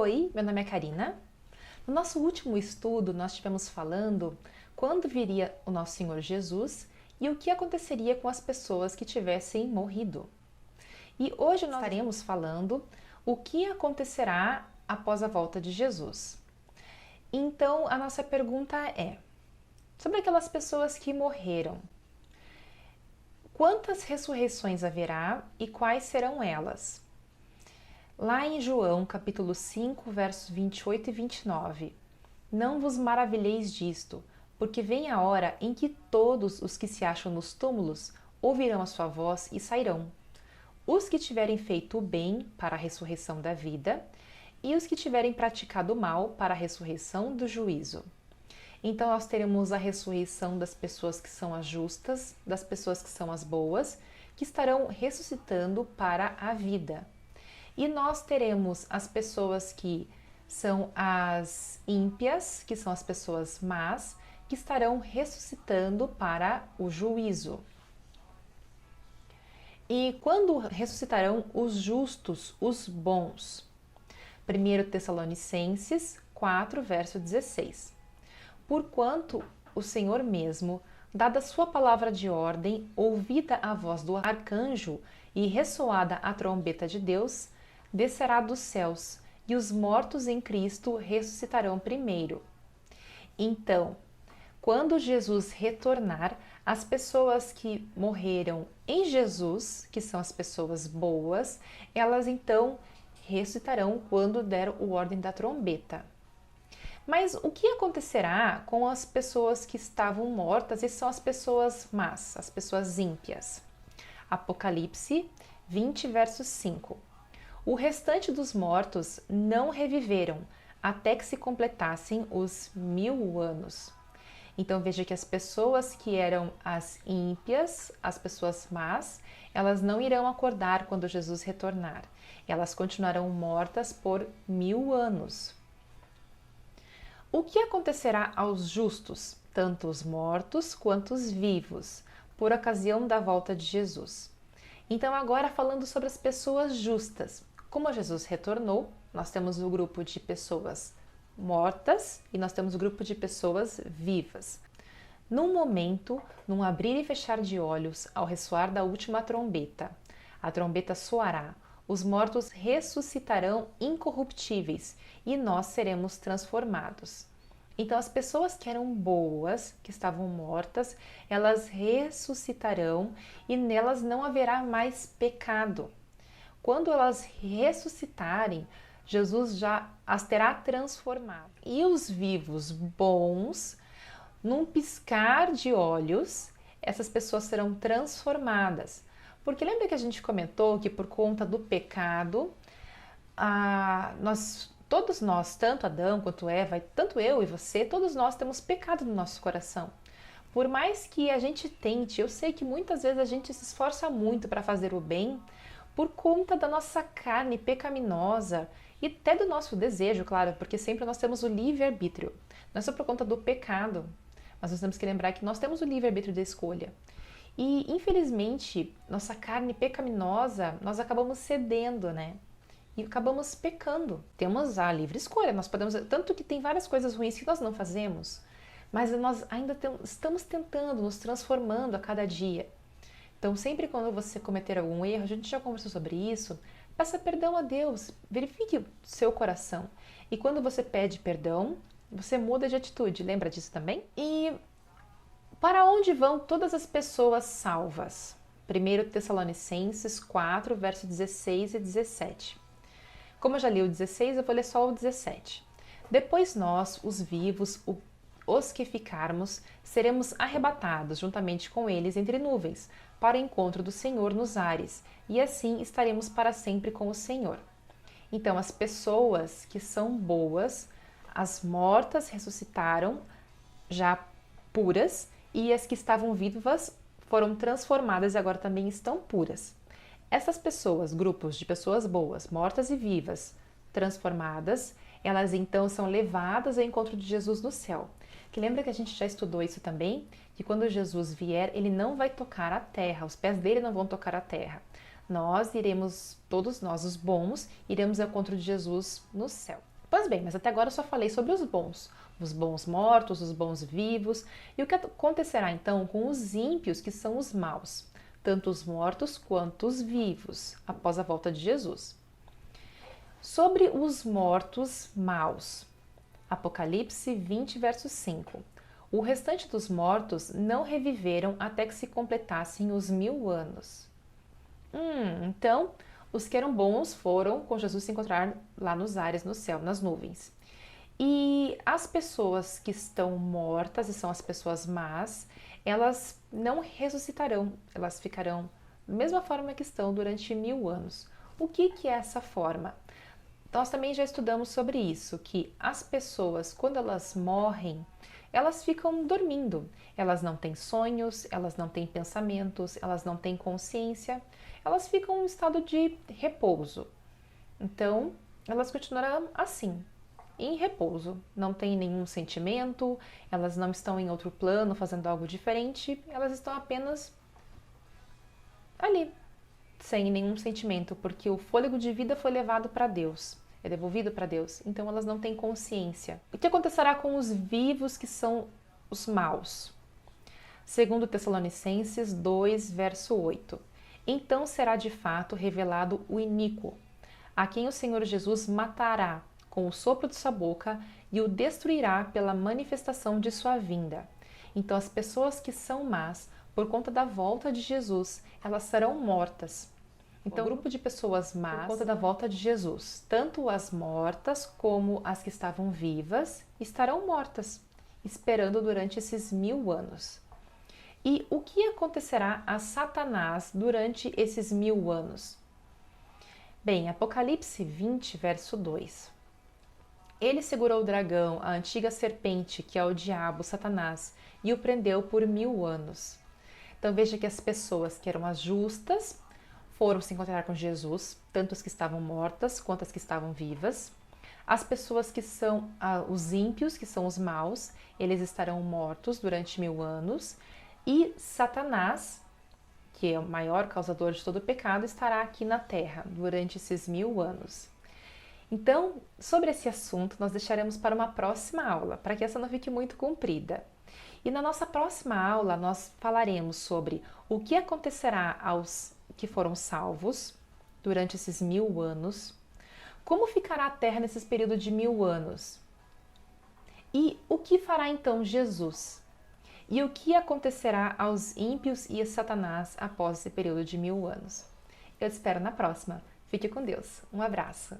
Oi, meu nome é Karina. No nosso último estudo, nós estivemos falando quando viria o nosso Senhor Jesus e o que aconteceria com as pessoas que tivessem morrido. E hoje nós estaremos falando o que acontecerá após a volta de Jesus. Então, a nossa pergunta é: sobre aquelas pessoas que morreram, quantas ressurreições haverá e quais serão elas? Lá em João, capítulo 5, versos 28 e 29. Não vos maravilheis disto, porque vem a hora em que todos os que se acham nos túmulos ouvirão a sua voz e sairão. Os que tiverem feito o bem para a ressurreição da vida, e os que tiverem praticado o mal para a ressurreição do juízo. Então nós teremos a ressurreição das pessoas que são as justas, das pessoas que são as boas, que estarão ressuscitando para a vida. E nós teremos as pessoas que são as ímpias, que são as pessoas más, que estarão ressuscitando para o juízo. E quando ressuscitarão os justos, os bons? 1 Tessalonicenses 4, verso 16. Porquanto o Senhor mesmo, dada sua palavra de ordem, ouvida a voz do arcanjo e ressoada a trombeta de Deus, descerá dos céus, e os mortos em Cristo ressuscitarão primeiro. Então, quando Jesus retornar, as pessoas que morreram em Jesus, que são as pessoas boas, elas então ressuscitarão quando der o ordem da trombeta. Mas o que acontecerá com as pessoas que estavam mortas e são as pessoas más, as pessoas ímpias? Apocalipse 20, verso 5. O restante dos mortos não reviveram até que se completassem os 1000 anos. Então veja que as pessoas que eram as ímpias, as pessoas más, elas não irão acordar quando Jesus retornar. Elas continuarão mortas por 1000 anos. O que acontecerá aos justos, tanto os mortos quanto os vivos, por ocasião da volta de Jesus? Então agora falando sobre as pessoas justas. Como Jesus retornou, nós temos o grupo de pessoas mortas e nós temos o grupo de pessoas vivas. Num momento, num abrir e fechar de olhos, ao ressoar da última trombeta, a trombeta soará, os mortos ressuscitarão incorruptíveis e nós seremos transformados. Então as pessoas que eram boas, que estavam mortas, elas ressuscitarão e nelas não haverá mais pecado. Quando elas ressuscitarem, Jesus já as terá transformado. E os vivos bons, num piscar de olhos, essas pessoas serão transformadas. Porque lembra que a gente comentou que por conta do pecado, todos nós, tanto Adão quanto Eva, tanto eu e você, todos nós temos pecado no nosso coração. Por mais que a gente tente, eu sei que muitas vezes a gente se esforça muito para fazer o bem, por conta da nossa carne pecaminosa e até do nosso desejo, claro, porque sempre nós temos o livre-arbítrio. Não é só por conta do pecado, mas nós temos que lembrar que nós temos o livre-arbítrio da escolha. E, infelizmente, nossa carne pecaminosa, nós acabamos cedendo, né? E acabamos pecando. Temos a livre escolha, nós podemos... Tanto que tem várias coisas ruins que nós não fazemos, mas nós ainda estamos tentando, nos transformando a cada dia. Então, sempre quando você cometer algum erro, a gente já conversou sobre isso, peça perdão a Deus, verifique o seu coração. E quando você pede perdão, você muda de atitude, lembra disso também? E para onde vão todas as pessoas salvas? 1 Tessalonicenses 4, versos 16 e 17. Como eu já li o 16, eu vou ler só o 17. Depois nós, os vivos, os que ficarmos, seremos arrebatados juntamente com eles entre nuvens, para o encontro do Senhor nos ares, e assim estaremos para sempre com o Senhor. Então, as pessoas que são boas, as mortas ressuscitaram, já puras, e as que estavam vivas foram transformadas e agora também estão puras. Essas pessoas, grupos de pessoas boas, mortas e vivas, transformadas, elas então são levadas ao encontro de Jesus no céu. Que lembra que a gente já estudou isso também? Que quando Jesus vier, ele não vai tocar a terra, os pés dele não vão tocar a terra. Nós iremos, todos nós, os bons, iremos ao encontro de Jesus no céu. Pois bem, mas até agora eu só falei sobre os bons mortos, os bons vivos, e o que acontecerá então com os ímpios, que são os maus, tanto os mortos quanto os vivos, após a volta de Jesus. Sobre os mortos maus, Apocalipse 20, verso 5. O restante dos mortos não reviveram até que se completassem os 1000 anos. Então, os que eram bons foram com Jesus se encontrar lá nos ares, no céu, nas nuvens. E as pessoas que estão mortas, e são as pessoas más, elas não ressuscitarão, elas ficarão da mesma forma que estão durante 1000 anos. O que é essa forma? Nós também já estudamos sobre isso, que as pessoas, quando elas morrem, elas ficam dormindo. Elas não têm sonhos, elas não têm pensamentos, elas não têm consciência, elas ficam em estado de repouso. Então, elas continuarão assim, em repouso. Não têm nenhum sentimento, elas não estão em outro plano fazendo algo diferente, elas estão apenas ali, sem nenhum sentimento, porque o fôlego de vida foi levado para Deus. É devolvido para Deus, então elas não têm consciência. O que acontecerá com os vivos, que são os maus? Segundo Tessalonicenses 2, verso 8. Então será de fato revelado o iníquo, a quem o Senhor Jesus matará com o sopro de sua boca e o destruirá pela manifestação de sua vinda. Então as pessoas que são más, por conta da volta de Jesus, elas serão mortas. Então, o grupo de pessoas más, por conta da volta de Jesus, tanto as mortas como as que estavam vivas, estarão mortas, esperando durante esses 1000 anos. E o que acontecerá a Satanás durante esses 1000 anos? Bem, Apocalipse 20, verso 2. Ele segurou o dragão, a antiga serpente, que é o diabo, Satanás, e o prendeu por 1000 anos. Então veja que as pessoas que eram as justas foram se encontrar com Jesus, tanto as que estavam mortas quanto as que estavam vivas. As pessoas que são os ímpios, que são os maus, eles estarão mortos durante 1000 anos. E Satanás, que é o maior causador de todo o pecado, estará aqui na Terra durante esses 1000 anos. Então, sobre esse assunto, nós deixaremos para uma próxima aula, para que essa não fique muito comprida. E na nossa próxima aula, nós falaremos sobre o que acontecerá aos que foram salvos durante esses 1000 anos, como ficará a Terra nesses períodos de 1000 anos, e o que fará então Jesus, e o que acontecerá aos ímpios e a Satanás após esse período de 1000 anos. Eu te espero na próxima. Fique com Deus. Um abraço.